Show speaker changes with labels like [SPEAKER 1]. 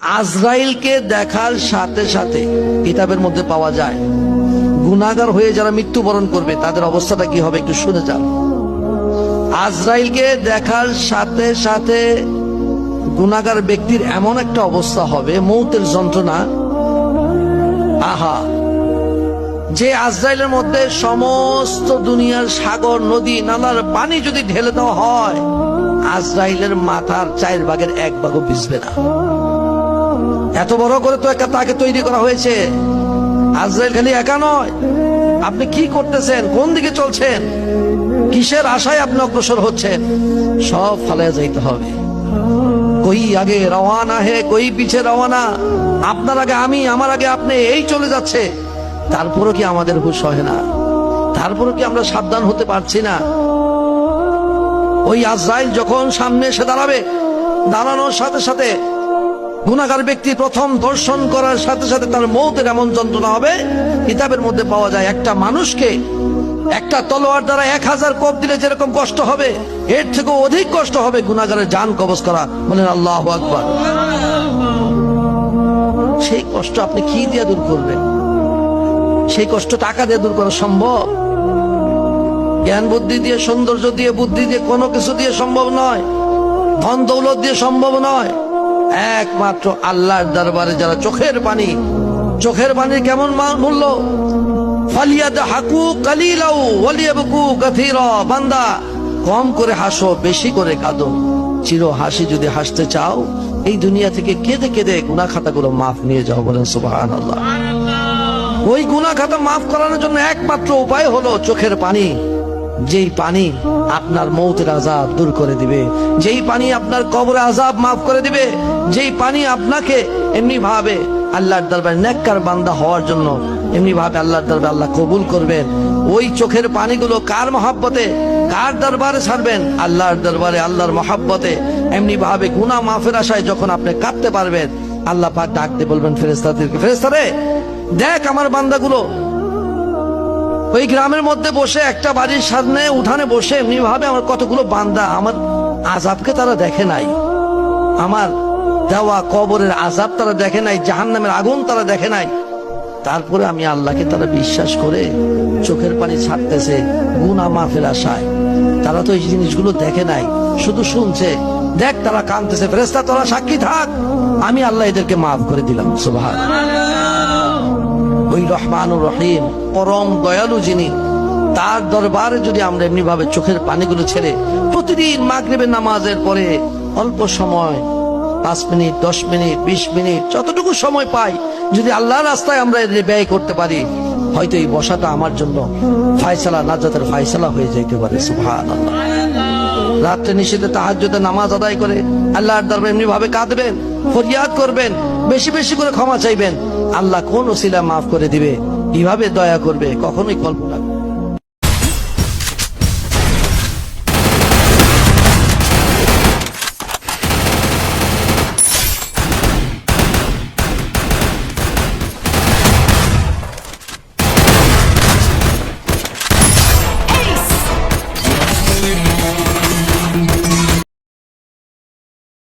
[SPEAKER 1] আজরাইলকে দেখার সাথে সাথে কিতাবের মধ্যে পাওয়া যায় গুনাহগার হয়ে যারা মৃত্যুবরণ করবে তাদের অবস্থাটা কি হবে একটু শুনে যান। আজরাইলকে দেখার সাথে সাথে গুনাহগার ব্যক্তির এমন একটা অবস্থা হবে, মৌতের যন্ত্রণা, আহা, যে আজরাইলের মধ্যে সমস্ত দুনিয়ার সাগর নদী নালার পানি যদি ঢেলে দেওয়া হয়, আজরাইলের মাথার 1/4 ভিজবে না। এত বড় করে তো তাকে তৈরি করা হয়েছে। আজরাইল খালি একা নয়। আপনি কি করতেছেন, কোন দিকে চলছেন, কিসের আশায় আপনি অগ্রসর হচ্ছেন, সব ফালাইয়া যাইতে হবে। কই আগে রওয়ানা হে, কই পিছে রওয়ানা, আপনার আগে আমি, আমার আগে আপনি, এই চলে যাচ্ছে। তারপরও কি আমাদের হুঁশ হয় না? তারপরও কি আমরা সাবধান হতে পারছি না? ওই আজরাইল যখন সামনে এসে দাঁড়াবে, দাঁড়ানোর সাথে সাথে গুনাহগার ব্যক্তি প্রথম দর্শন করার সাথে সাথে তার মৌতের এমন যন্ত্রণা হবে। কিতাবের মধ্যে পাওয়া যায় একটা মানুষকে একটা তলোয়ার দ্বারা 1000 কোপ দিলে যেরকম কষ্ট হবে, এর থেকে অধিক কষ্ট হবে গুনাহগারের জান কবজ করা। বলেন আল্লাহু আকবার। সেই কষ্ট আপনি কি দিয়ে দূর করবেন? সেই কষ্ট টাকা দিয়ে দূর করা সম্ভব? জ্ঞান বুদ্ধি দিয়ে, সৌন্দর্য দিয়ে, বুদ্ধি দিয়ে, কোনো কিছু দিয়ে সম্ভব নয়। ধন দৌলত দিয়ে সম্ভব নয়। একমাত্র আল্লাহর দরবারে যারা চোখের পানির কেমন মূল্য, ফালিয়াদহাকু কালিলাও ওয়ালিয়াবকু কাসীরা। বান্দা, কম করে হাসো, বেশি করে কাঁদো। চির হাসি যদি হাসতে চাও, এই দুনিয়া থেকে কেঁদে কেঁদে গুনাহ খাতাগুলো মাফ নিয়ে যাও। বলেন সুবহানাল্লাহ। ওই গুনাহ খাতা মাফ করানোর জন্য একমাত্র উপায় হলো চোখের পানি। যেই পানি আপনার মৌতের আযাব দূর করে দিবে, যেই পানি আপনার কবরে আযাব মাফ করে দিবে, যেই পানি আপনাকে এমনি ভাবে আল্লাহর দরবারে নেককার বান্দা হওয়ার জন্য এমনি ভাবে আল্লাহর দরবারে আল্লাহ কবুল করবেন। ওই চোখের পানিগুলো কার মহব্বতে, কার দরবারে ছাড়বেন? আল্লাহর দরবারে, আল্লাহর মহব্বতে। এমনি ভাবে গুনাহ মাফের আশায় যখন আপনি কাঁদতে পারবেন, আল্লাহ পাক ডাকতে বলবেন ফেরেশতাদেরকে, ফেরেশতারে দেখ আমার বান্দাগুলো ওই গ্রামের মধ্যে বসে, একটা বাড়ির সামনে উঠানে বসে এমনি ভাবে আমার কতগুলো বান্দা আমার আযাবকে তারা দেখে নাই, আমার দেওয়া কবরের আযাব তারা দেখে নাই, জাহান্নামের আগুন তারা দেখে নাই। তারপরে আমি আল্লাহকে তারা বিশ্বাস করে চোখের পানি ছাড়তেছে গুনাহ মাফের আশায়। তারা তো এই জিনিসগুলো দেখে নাই, শুধু শুনছে। দেখ তারা কাঁদতেছে, ফেরেশতা তোরা সাক্ষী থাক, আমি আল্লাহ এদেরকে মাফ করে দিলাম। সুবহানাল্লাহ। ওই রহমানুর রহিম, পরম দয়ালু যিনি, তার দরবারে যদি আমরা এমনি ভাবে চোখের পানিগুলো ছেড়ে প্রতিদিন মাগরিবের নামাজের পরে অল্প সময়, 5 মিনিট, 10 মিনিট, 20 মিনিট, যতটুকু সময় পাই, যদি আল্লাহর রাস্তায় আমরা ব্যয় করতে পারি, হয়তো এই বসাটা আমার জন্য ফায়সালা, নাজাতের ফায়সালা হয়ে যাইতে পারে। সুবহানাল্লাহ। রাত্রে নিশীথে তাহাজ্জুদের নামাজ আদায় করে আল্লাহর দরবারে এমনি ভাবে কাঁদবেন, ফরিয়াদ করবেন, বেশি বেশি করে ক্ষমা চাইবেন। আল্লাহ কোন ওসিলা মাফ করে দিবে, কিভাবে দয়া করবে, কখনোই কল্পনা